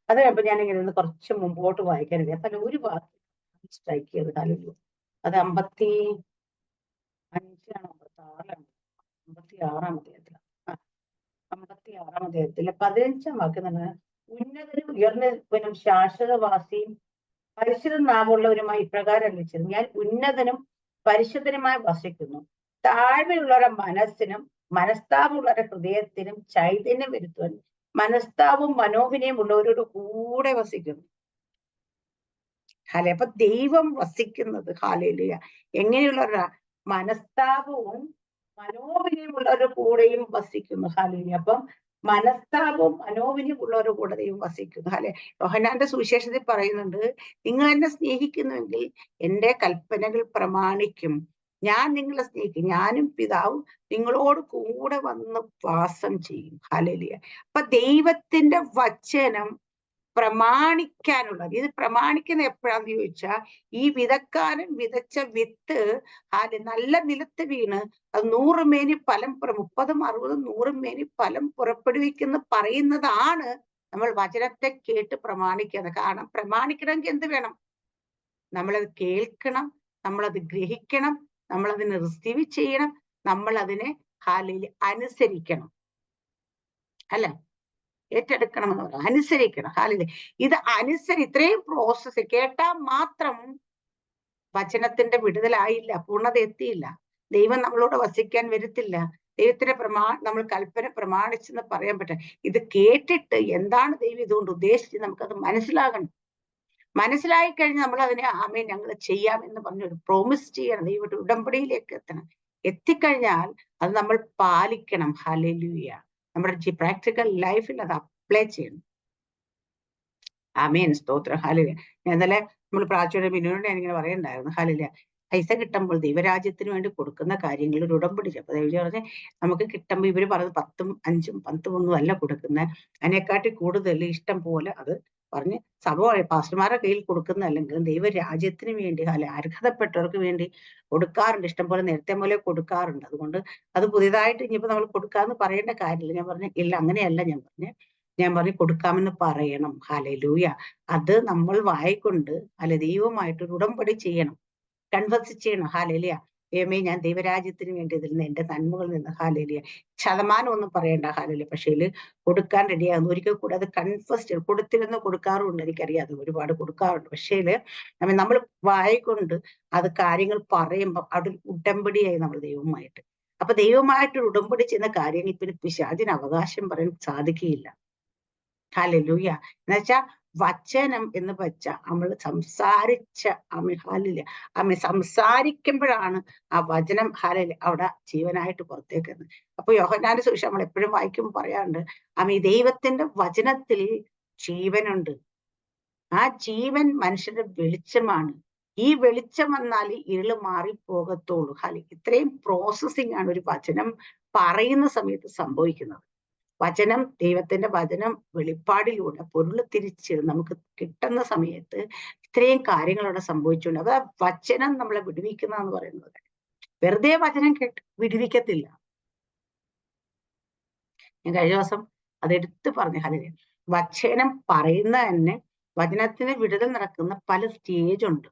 S1: അത് കഴിയുമ്പോൾ ഞാൻ ഇങ്ങനെ കുറച്ച് മുമ്പോട്ട് വായിക്കാനില്ല. അപ്പൊ ഒരു വാക്യം സ്ട്രൈക്ക് ചെയ്ത് കാലു. അത് 55 56-ാം അധ്യായത്തിലാണ്. 56-ാം അധ്യായത്തിലെ 15-ാം വാക്യം തന്നെ, ഉന്നതനും ഉയർന്നവനും ശാശ്വതവാസിയും പരിശുദ്ധനാമമുള്ളവരുമായി ഇപ്രകാരം അരുളിച്ചത്, ഞാൻ ഉന്നതനും പരിശുദ്ധനുമായി വസിക്കുന്നു. താഴ്മയുള്ളവരുടെ മനസ്സിനും മനസ്താപമുള്ളവരുടെ ഹൃദയത്തിനും ചൈതന്യം വരുത്തുവാൻ മനസ്താവും മനോവിനയം ഉള്ളവരോട് കൂടെ വസിക്കുന്നു. അപ്പൊ ദൈവം വസിക്കുന്നത് എങ്ങനെയുള്ളവരാ? മനസ്താപവും മനോവിനയമുള്ളവരുടെ കൂടെയും വസിക്കുന്നു. അപ്പം മനസ്താപവും മനോവിനയം ഉള്ളവരുടെ കൂടെ ദൈവം വസിക്കുന്നു. യോഹന്നാന്റെ സുവിശേഷത്തിൽ പറയുന്നുണ്ട്, നിങ്ങൾ എന്നെ സ്നേഹിക്കുന്നുവെങ്കിൽ എന്റെ കൽപ്പനകൾ പ്രമാണിക്കും. ഞാൻ നിങ്ങളെ സ്നേഹിക്കും, ഞാനും പിതാവും നിങ്ങളോട് കൂടെ വന്ന് വാസം ചെയ്യും. അപ്പൊ ദൈവത്തിന്റെ വചനം പ്രമാണിക്കാനുള്ളത്. ഇത് പ്രമാണിക്കുന്ന എപ്പോഴാന്ന് ചോദിച്ചാൽ, ഈ വിതക്കാരൻ വിതച്ച വിത്ത് നല്ല നിലത്ത് വീണ് അത് 100 മേനി ഫലം 30, 60, 100 മേനി ഫലം പുറപ്പെടുവിക്കുന്ന പറയുന്നതാണ് നമ്മൾ വചനത്തെ കേട്ട് പ്രമാണിക്കുന്നത്. കാരണം പ്രമാണിക്കണമെങ്കിൽ എന്ത് വേണം? നമ്മളത് കേൾക്കണം, നമ്മളത് ഗ്രഹിക്കണം, നമ്മളതിനെ റിസീവ് ചെയ്യണം, നമ്മൾ അതിനെ അനുസരിക്കണം. അല്ല, ഏറ്റെടുക്കണമെന്ന് പറയാം, അനുസരിക്കണം. ഇത് ഇത്രയും പ്രോസസ്സ് കേട്ടാൽ മാത്രം വചനത്തിന്റെ വിടുതലായില്ല, പൂർണ്ണത എത്തിയില്ല. ദൈവം നമ്മളോട് വസിക്കാൻ വരത്തില്ല. ദൈവത്തിന്റെ നമ്മൾ കൽപ്പന പ്രമാണിച്ചെന്ന് പറയാൻ പറ്റും. ഇത് കേട്ടിട്ട് എന്താണ് ദൈവം ഇതുകൊണ്ട് ഉദ്ദേശിച്ച് നമുക്കത് മനസ്സിലാകണം. മനസ്സിലായി കഴിഞ്ഞ് നമ്മൾ അതിനെ ഞങ്ങൾ ചെയ്യാമെന്ന് പറഞ്ഞൊരു പ്രോമിസ് ചെയ്യണം. ദൈവത്തിന്റെ ഉടമ്പടിയിലേക്ക് എത്തണം. എത്തിക്കഴിഞ്ഞാൽ അത് നമ്മൾ പാലിക്കണം. ഹല്ലേലൂയ. നമ്മുടെ പ്രാക്ടിക്കൽ ലൈഫിൽ അത് അപ്ലൈ ചെയ്യണം. ആമേൻ. സ്തോത്രം. ഹല്ലേലൂയ. ഞാൻ ഇന്നലെ നമ്മൾ പ്രാർത്ഥനയുടെ പിന്നീട് ഞാനിങ്ങനെ പറയണ്ടായിരുന്നു, ഹല്ലേലൂയ, പൈസ കിട്ടുമ്പോൾ ദൈവരാജ്യത്തിന് വേണ്ടി കൊടുക്കുന്ന കാര്യങ്ങളിൽ ഒരു ഉടമ്പടി. അപ്പൊ ദൈവം പറഞ്ഞ് നമുക്ക് കിട്ടുമ്പോൾ ഇവര് പറഞ്ഞത് 10ഉം 5ഉം 10ഉം ഒന്നും അല്ല കൊടുക്കുന്നത്, അതിനെക്കാട്ടി കൂടുതൽ ഇഷ്ടം പോലെ അത് പറഞ്ഞ് സഭ പാസ്റ്റർമാരുടെ കയ്യിൽ കൊടുക്കുന്നതല്ലെങ്കിൽ ദൈവരാജ്യത്തിന് വേണ്ടി അർഹതപ്പെട്ടവർക്ക് വേണ്ടി കൊടുക്കാറുണ്ട്. ഇഷ്ടം പോലെ നേരത്തെ പോലെ കൊടുക്കാറുണ്ട്. അതുകൊണ്ട് അത് പുതിയതായിട്ട് ഇനിയിപ്പോ നമ്മൾ കൊടുക്കാന്ന് പറയേണ്ട കാര്യമില്ല. ഞാൻ പറഞ്ഞു ഇല്ല, അങ്ങനെയല്ല. ഞാൻ പറഞ്ഞു കൊടുക്കാമെന്ന് പറയണം. ഹല്ലേലൂയ. അത് നമ്മൾ വായിക്കൊണ്ട് ദൈവമായിട്ടൊരു ഉടമ്പടി ചെയ്യണം, കൺവെർസ് ചെയ്യണം. ഹല്ലേലൂയ. ദൈവമേ, ഞാൻ ദൈവരാജ്യത്തിന് വേണ്ടി ഇതിൽ നിന്ന് എന്റെ നന്മകളിൽ നിന്ന് ഹല്ലേലൂയ ശതമാനം ഒന്നും പറയണ്ട. ഹല്ലേലൂയ. പക്ഷേ കൊടുക്കാൻ റെഡിയാകുന്നു. ഒരിക്കൽ കൂടെ അത് കൺഫസ് കൊടുക്കാറുണ്ട്. എനിക്കറിയാം, അത് ഒരുപാട് കൊടുക്കാറുണ്ട്. പക്ഷേ നമ്മൾ വായിക്കൊണ്ട് അത് കാര്യങ്ങൾ പറയുമ്പോൾ അവിടെ ഉടമ്പടിയായി നമ്മൾ ദൈവമായിട്ട്. അപ്പൊ ദൈവമായിട്ട് ഉടമ്പടി ചെയ്യുന്ന കാര്യങ്ങൾ പിന്നെ പിശാചിന് അവകാശം പറയാൻ സാധിക്കുകയില്ല. ഹല്ലേലൂയ. എന്നുവെച്ചാ വചനം എന്ന് വെച്ചാൽ നമ്മൾ സംസാരിക്കുമ്പോഴാണ് ആ വചനം അവിടെ ജീവനായിട്ട് പുറത്തേക്ക് വരുന്നത്. അപ്പൊ യോഹന്നാന്റെ സുവിശേഷം നമ്മൾ എപ്പോഴും വായിക്കുമ്പോൾ പറയാറുണ്ട്, ഈ ദൈവത്തിന്റെ വചനത്തിൽ ജീവനുണ്ട്. ആ ജീവൻ മനുഷ്യന്റെ വെളിച്ചമാണ്. ഈ വെളിച്ചം വന്നാൽ ഇരുള് മാറിപ്പോകത്തുള്ളൂ. ഇത്രയും പ്രോസസ്സിംഗ് ആണ് ഒരു വചനം പറയുന്ന സമയത്ത് സംഭവിക്കുന്നത്. വചനം, ദൈവത്തിന്റെ വചനം വെളിപ്പാടിലൂടെ പൊരുൾ തിരിച്ച് നമുക്ക് കിട്ടുന്ന സമയത്ത് ഇത്രയും കാര്യങ്ങൾ അവിടെ സംഭവിച്ചുകൊണ്ട്, അപ്പൊ വചനം നമ്മളെ വിടുവിക്കുന്ന പറയുന്നത്. വെറുതെ വചനം കേട്ട് വിടുവിക്കത്തില്ല. ഞാൻ കഴിഞ്ഞ ദിവസം അതെടുത്ത് പറഞ്ഞു. വചനം പറയുന്ന തന്നെ വചനത്തിന് വിടുതൽ നടക്കുന്ന പല സ്റ്റേജ് ഉണ്ട്.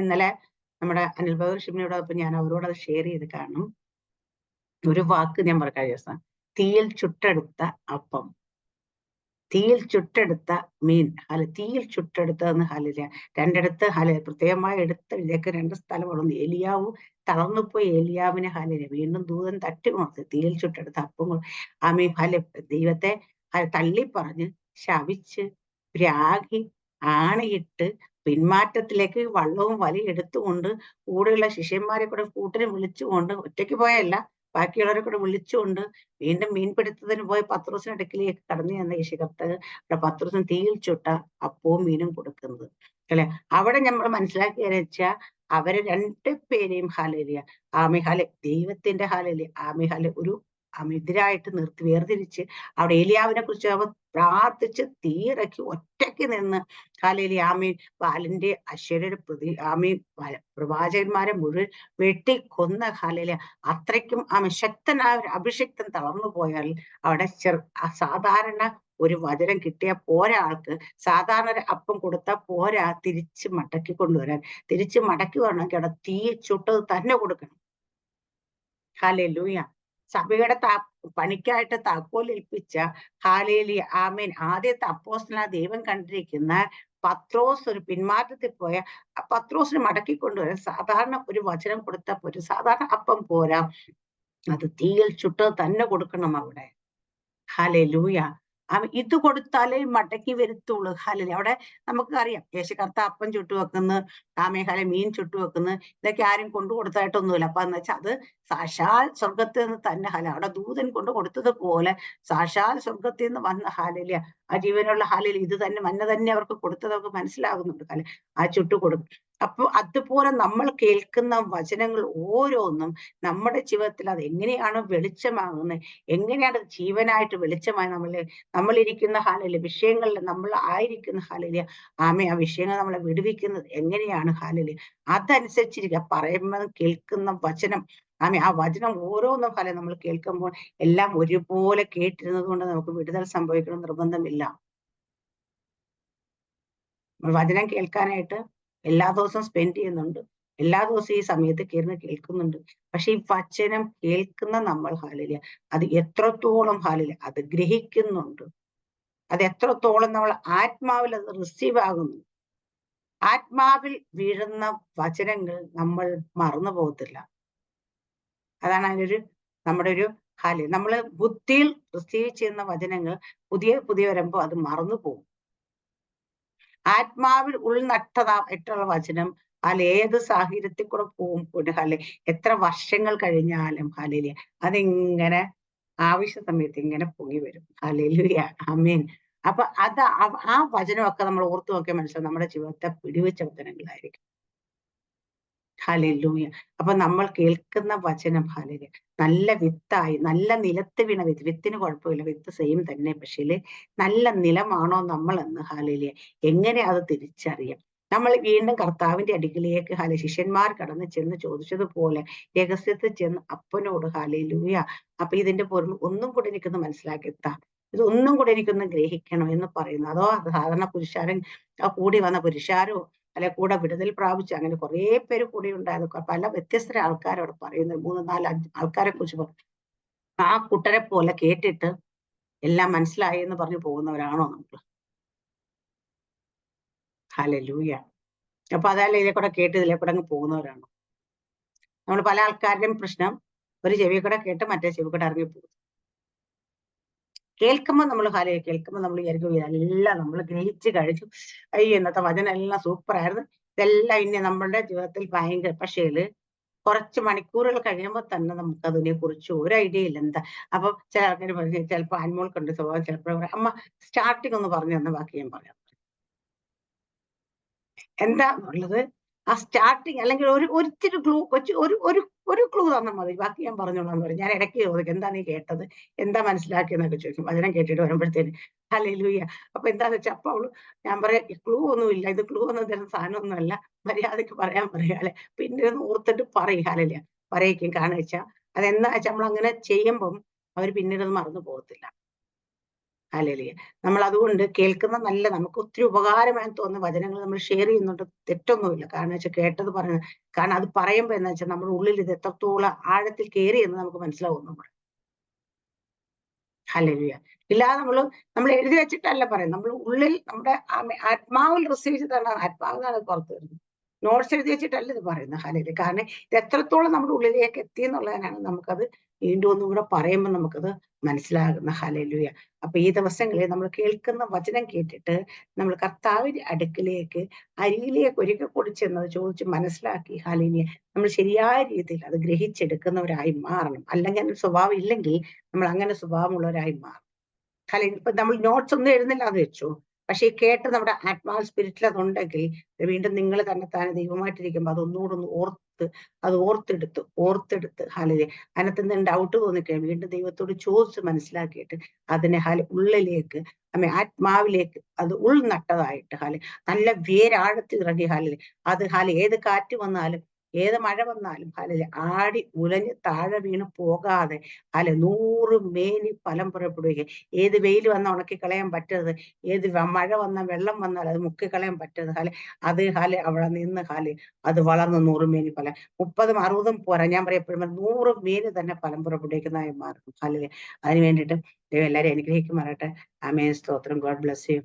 S1: ഇന്നലെ നമ്മുടെ അനിൽ ബദർ ഷിമിനോടൊപ്പം ഞാൻ അവരോട് അത് ഷെയർ ചെയ്ത് കാണും. ഒരു വാക്ക് ഞാൻ പറയാം ദിവസം, തീയിൽ ചുട്ടെടുത്ത അപ്പം, തീയിൽ ചുട്ടെടുത്ത മീൻ, തീയിൽ ചുട്ടെടുത്തതെന്ന് ഹാലില്ല. രണ്ടിടത്ത് പ്രത്യേകമായി എടുത്ത ഇതൊക്കെ 2 സ്ഥലമാണ്. ഏലിയാവ് തളർന്നുപോയി, ഏലിയാവിനെ ഹാലില്ല വീണ്ടും ദൂതൻ തട്ടി ഉണർത്തി. തീയിൽ ചുട്ടെടുത്ത അപ്പം ആമീൻ ദൈവത്തെ തള്ളി പറഞ്ഞ് ശപിച്ച് രാഗി ആണയിട്ട് പിന്മാറ്റത്തിലേക്ക് വള്ളവും വലി എടുത്തുകൊണ്ട് കൂടെയുള്ള ശിഷ്യന്മാരെ കൂടെ കൂട്ടിന് വിളിച്ചുകൊണ്ട്, ഒറ്റയ്ക്ക് പോയല്ല ബാക്കിയുള്ളവരെ കൂടെ വിളിച്ചുകൊണ്ട് വീണ്ടും മീൻപിടുത്തത്തിന് പോയി പത്രോസിന്റെ അടുക്കിലേക്ക് കടന്നു ചെന്ന യേശു കർത്താവ് പത്രോസിന് തീയിൽ ചുട്ട അപ്പവും മീനും കൊടുക്കുന്നത് അല്ലെ. അവിടെ നമ്മൾ മനസ്സിലാക്കിയെന്ന് വെച്ചാൽ അവര് 2 പേരെയും ഹാലേലിയ ദൈവത്തിന്റെ ഹാലേലിയ ഒരു എതിരായിട്ട് നിർത്തി വേർതിരിച്ച് അവിടെ ഏലിയാവിനെ കുറിച്ച് അവർ പ്രാർത്ഥിച്ച് തീയിറക്കി ഒറ്റയ്ക്ക് നിന്ന് ഹാലേലിയ ബാലിന്റെ അശ്വര്യയുടെ പ്രവാചകന്മാരെ മുഴുവൻ വെട്ടിക്കൊന്ന ഹാലേലിയ. അത്രയ്ക്കും ശക്തനായ ഒരു അഭിഷക്തൻ തളർന്നു പോയാൽ അവിടെ സാധാരണ ഒരു വചനം കിട്ടിയ പോരാ, ആൾക്ക് സാധാരണ ഒരു അപ്പം കൊടുത്താൽ പോരാ, തിരിച്ച് മടക്കി കൊണ്ടുവരാൻ. തിരിച്ച് മടക്കി വരണമെങ്കിൽ അവിടെ തീ ചുട്ടത് തന്നെ കൊടുക്കണം. ഹല്ലേലൂയ. സഭയുടെ പണിക്കായിട്ട് താക്കോൽ ഏൽപ്പിച്ച ഹാലേലിയ ആമേൻ ആദ്യത്തെ അപ്പോസ്തലനായ ദൈവം കണ്ടിരിക്കുന്ന പത്രോസ് ഒരു പിന്മാറ്റത്തിൽ പോയ പത്രോസിന് മടക്കി കൊണ്ടുവരാൻ സാധാരണ ഒരു വചനം കൊടുത്ത ഒരു സാധാരണ അപ്പം പോരാ, അത് തീയിൽ ചുട്ടത് തന്നെ കൊടുക്കണം അവിടെ. ഹല്ലേലൂയ. ഇത് കൊടുത്താലേ മടക്കി വരുത്തുള്ളൂ. ഹാലേലൂയ. അവിടെ നമുക്ക് അറിയാം യേശു കർത്താവ് അപ്പം ചുട്ടുവെക്കുന്നു, മീൻ ചുട്ടുവെക്കുന്നു, ഇതൊക്കെ ആരും കൊണ്ടു കൊടുത്തായിട്ടൊന്നുമില്ല. അപ്പൊ എന്ന് വെച്ചാൽ അത് സാക്ഷാൽ സ്വർഗത്തിൽ നിന്ന് തന്നെ അവിടെ ദൂതൻ കൊണ്ട് കൊടുത്തതുപോലെ സാക്ഷാൽ സ്വർഗത്തിൽ നിന്ന് വന്ന ഹാലേലിയ ആ ജീവനുള്ള ഹാലേലിയ ഇത് തന്നെ മന്ന തന്നെ അവർക്ക് കൊടുത്തത് അവർക്ക് മനസ്സിലാകുന്നുണ്ട്. ആ ചുട്ടു കൊടുക്കും. അപ്പൊ അതുപോലെ നമ്മൾ കേൾക്കുന്ന വചനങ്ങൾ ഓരോന്നും നമ്മുടെ ജീവിതത്തിൽ അത് എങ്ങനെയാണ് വെളിച്ചമാകുന്നത്, എങ്ങനെയാണ് ജീവനായിട്ട് വെളിച്ചമായി നമ്മളിരിക്കുന്ന ഹാലേലിയ വിഷയങ്ങളിൽ നമ്മൾ ആയിരിക്കുന്ന ഹാലേലിയ ആ വിഷയങ്ങൾ നമ്മളെ വിടുവിക്കുന്നത് എങ്ങനെയാണ് ഹാലേലിയ. അതനുസരിച്ചിരിക്കുക പറയുന്നത് കേൾക്കുന്ന വചനം ആ വചനം ഓരോന്നും നമ്മൾ കേൾക്കുമ്പോൾ എല്ലാം ഒരുപോലെ കേട്ടിരുന്നത് കൊണ്ട് നമുക്ക് വിടുതൽ സംഭവിക്കണം നിർബന്ധമില്ല. വചനം കേൾക്കാനായിട്ട് എല്ലാ ദിവസവും സ്പെൻഡ് ചെയ്യുന്നുണ്ട്, എല്ലാ ദിവസവും ഈ സമയത്ത് കേൾക്കുന്നുണ്ട്. പക്ഷെ ഈ വചനം കേൾക്കുന്ന നമ്മൾ ഹാലേലിയ അത് എത്രത്തോളം ഹാലേലിയ അത് ഗ്രഹിക്കുന്നുണ്ട്, അത് എത്രത്തോളം നമ്മൾ ആത്മാവിൽ അത് റിസീവ് ആകുന്നു. ആത്മാവിൽ വീഴുന്ന വചനങ്ങൾ നമ്മൾ മറന്നു പോകത്തില്ല. അതാണ് നമ്മുടെ ഒരു നമ്മൾ ബുദ്ധിയിൽ റിസീവ് ചെയ്യുന്ന വചനങ്ങൾ പുതിയ വരുമ്പോൾ അത് മറന്നു പോകും. ആത്മാവിൽ ഉൾനട്ടതായിട്ടുള്ള വചനം ഏത് സാഹചര്യത്തിൽ കൂടെ പോകുമ്പോൾ എത്ര വർഷങ്ങൾ കഴിഞ്ഞാലും ഹാലേലിയ അതിങ്ങനെ ആവശ്യ സമയത്ത് ഇങ്ങനെ പൊങ്ങി വരും. ഹല്ലേലൂയ, ആമേൻ. അപ്പൊ ആ വചനമൊക്കെ നമ്മൾ ഓർത്തു നോക്കിയാൽ മനസ്സിലാവും നമ്മുടെ ജീവിതത്തെ പിടിവെച്ച വചനങ്ങളായിരിക്കും. ഹല്ലേലൂയ. അപ്പൊ നമ്മൾ കേൾക്കുന്ന വചനം ഹാലേലിയ നല്ല വിത്തായി നല്ല നിലത്ത് വീണ വിത്തിന് കുഴപ്പമില്ല, വിത്ത് സെയിം തന്നെ. പക്ഷേ നല്ല നിലമാണോ നമ്മളെന്ന് ഹാലേലിയ എങ്ങനെ അത് തിരിച്ചറിയാം? നമ്മൾ വീണ്ടും കർത്താവിന്റെ അടുക്കിലേക്ക് ശിഷ്യന്മാർ കടന്ന് ചെന്ന് ചോദിച്ചതുപോലെ രഹസ്യത്തിൽ ചെന്ന് അപ്പനോട് ഹാലേലൂയ അപ്പൊ ഇതിന്റെ പൊരുൾ ഒന്നും കൂടെ എനിക്കൊന്ന് മനസ്സിലാക്കിത്താ, ഇത് ഒന്നും കൂടെ എനിക്കൊന്ന് ഗ്രഹിക്കണം എന്ന് പറയുന്നു. അതോ സാധാരണ പുരുഷാരൻ കൂടി വന്ന പുരുഷാരോ കൂടെ വിടുതൽ പ്രാപിച്ചു അങ്ങനെ കുറെ പേര് കൂടി ഉണ്ടായിരുന്നു. പല വ്യത്യസ്ത ആൾക്കാരോട് പറയുന്നത് 3-4 ആൾക്കാരെ കുറിച്ച് പറഞ്ഞു. ആ കുട്ടരെ പോലെ കേട്ടിട്ട് എല്ലാം മനസ്സിലായി എന്ന് പറഞ്ഞു പോകുന്നവരാണോ നമ്മൾ? ഹല്ലേലൂയ. അപ്പൊ അതല്ല ഇതിലെ കൂടെ കേട്ട് ഇതിലെ കൂടെ അങ്ങ് പോകുന്നവരാണോ നമ്മൾ? പല ആൾക്കാരുടെയും പ്രശ്നം ഒരു ചെവി കൂടെ കേട്ട് മറ്റേ ചെവി കൂടെ ഇറങ്ങി പോകും. കേൾക്കുമ്പോൾ നമ്മൾ കേൾക്കുമ്പോൾ നമ്മൾ വിചാരിക്കും ഇതെല്ലാം നമ്മൾ ഗ്രഹിച്ച് കഴിച്ചു, അയ്യോ ഇന്നത്തെ വചനം എല്ലാം സൂപ്പറായിരുന്നു, ഇതെല്ലാം ഇനി നമ്മളുടെ ജീവിതത്തിൽ ഭയങ്കര. പക്ഷേ കുറച്ച് മണിക്കൂറുകൾ കഴിയുമ്പോൾ തന്നെ നമുക്ക് അതിനെ കുറിച്ച് ഒരു ഐഡിയ ഇല്ല. എന്താ അപ്പൊ ചില ആൾക്കാർ പറഞ്ഞു, ചിലപ്പോൾ ആൻമോൾക്കുണ്ട് സ്വഭാവം, ചിലപ്പോൾ അമ്മ സ്റ്റാർട്ടിങ് ഒന്ന് പറഞ്ഞു തന്ന ബാക്കി ഞാൻ പറയാം. എന്താന്നുള്ളത് ആ സ്റ്റാർട്ടിങ് അല്ലെങ്കിൽ ഒരിത്തിരി ക്ലൂ ഒരു ക്ലൂ തന്നാൽ മതി, ബാക്കി ഞാൻ പറഞ്ഞോളാന്ന് പറയും. ഞാൻ ഇടയ്ക്ക് ചോദിക്കും എന്താ നീ കേട്ടത്, എന്താ മനസ്സിലാക്കിയെന്നൊക്കെ ചോദിക്കും. വചനം കേട്ടിട്ട് വരുമ്പോഴത്തേന് ഹല്ലേലൂയ. അപ്പൊ എന്താന്ന് വെച്ചാൽ അപ്പൊ ഞാൻ പറയാം ക്ലൂ ഒന്നുമില്ല, ഇത് ക്ലൂ ഒന്നും തരുന്ന സാധനമൊന്നുമല്ല, മര്യാദക്ക് പറയാൻ പറയാല്ലേ. പിന്നെ ഒന്ന് ഓർത്തിട്ട് പറയും ഹല്ലേലൂയ പറയിക്കും. കാരണം വെച്ചാൽ അതെന്താ വെച്ചാൽ നമ്മൾ അങ്ങനെ ചെയ്യുമ്പം അവർ പിന്നീട് അത് മറന്നു പോകത്തില്ല. ഹല്ലേലൂയ. നമ്മൾ അതുകൊണ്ട് കേൾക്കുന്ന നല്ല നമുക്ക് ഒത്തിരി ഉപകാരമായി തോന്നുന്ന വചനങ്ങൾ നമ്മൾ ഷെയർ ചെയ്യുന്നുണ്ട്, തെറ്റൊന്നുമില്ല. കാരണം വെച്ചാൽ കേട്ടത് പറയുന്നത്, കാരണം അത് പറയുമ്പോൾ എന്താ വെച്ചാൽ നമ്മുടെ ഉള്ളിൽ ഇത് എത്രത്തോളം ആഴത്തിൽ കയറി എന്ന് നമുക്ക് മനസ്സിലാവും നമ്മൾ. ഹല്ലേലൂയ. ഇല്ലാതെ നമ്മൾ എഴുതി വെച്ചിട്ടല്ല പറയുന്നത്, നമ്മൾ ഉള്ളിൽ നമ്മുടെ ആത്മാവിൽ റിസീവ് ചെയ്താണ്, ആത്മാവിനാണ് പുറത്ത് വരുന്നത്. നോട്ട്സ് എഴുതി വെച്ചിട്ടല്ല ഇത് പറയുന്നത്. ഹല്ലേലൂയ. കാരണം ഇത് എത്രത്തോളം നമ്മുടെ ഉള്ളിലേക്ക് എത്തി എന്നുള്ളതിനാണ് നമുക്കത് വീണ്ടും ഒന്നും കൂടെ പറയുമ്പോൾ നമുക്കത് മനസ്സിലാകുന്ന. ഹല്ലേലൂയ. അപ്പൊ ഈ ദിവസങ്ങളിൽ നമ്മൾ കേൾക്കുന്ന വചനം കേട്ടിട്ട് നമ്മൾ കർത്താവിന്റെ അടുക്കിലേക്ക് അരിയിലേക്ക് ഒരിക്കൽ കൂടി ചെന്നത് ചോദിച്ച് മനസ്സിലാക്കി, ഹല്ലേലൂയ, നമ്മൾ ശരിയായ രീതിയിൽ അത് ഗ്രഹിച്ചെടുക്കുന്നവരായി മാറണം. അല്ലെങ്കിൽ അങ്ങനെ സ്വഭാവം ഇല്ലെങ്കിൽ നമ്മൾ അങ്ങനെ സ്വഭാവമുള്ളവരായി മാറും. ഇപ്പൊ നമ്മൾ നോട്ട്സ് ഒന്നും എഴുതുന്നില്ല എന്ന് വെച്ചു, പക്ഷെ ഈ കേട്ട് നമ്മുടെ ആത്മാവ് സ്പിരിറ്റിൽ അതുണ്ടെങ്കിൽ വീണ്ടും നിങ്ങൾ തന്നെ താനെ ദൈവമായിട്ടിരിക്കുമ്പോൾ അതൊന്നുകൂടെ ഒന്ന് അത് ഓർത്തെടുത്ത് ഹല്ലേലൂയ, അതിനകത്ത് എന്തെങ്കിലും ഡൗട്ട് തോന്നിക്കഴിഞ്ഞാൽ വീണ്ടും ദൈവത്തോട് ചോദിച്ച് മനസ്സിലാക്കിയിട്ട് അതിനെ ഉള്ളിലേക്ക് ആത്മാവിലേക്ക് അത് ഉൾനട്ടതായിട്ട് നല്ല വേരാഴത്തിൽ ഇറങ്ങി അത് ഏത് കാറ്റ് വന്നാലും ഏത് മഴ വന്നാലും ആടി ഉലഞ്ഞ് താഴെ വീണ് പോകാതെ 100 മേനി ഫലം പുറപ്പെടുകയും, ഏത് വെയിൽ വന്നാൽ ഉണക്കിക്കളയാൻ പറ്റരുത്, ഏത് മഴ വന്നാൽ വെള്ളം വന്നാൽ അത് മുക്കിക്കളയാൻ പറ്റരുത്. അത് അവിടെ നിന്ന് അത് വളർന്ന് 100 മേനി ഫലം, 30ഉം 60ഉം പോരാ, ഞാൻ പറയപ്പോഴും 100 മേനി തന്നെ ഫലം പുറപ്പെടുവിക്കുന്നതായി മാറും. അതിന് വേണ്ടിയിട്ട് ദൈവം എല്ലാവരും അനുഗ്രഹിക്കുമാറാട്ടെ. ആമേൻ. സ്തോത്രം. God bless you.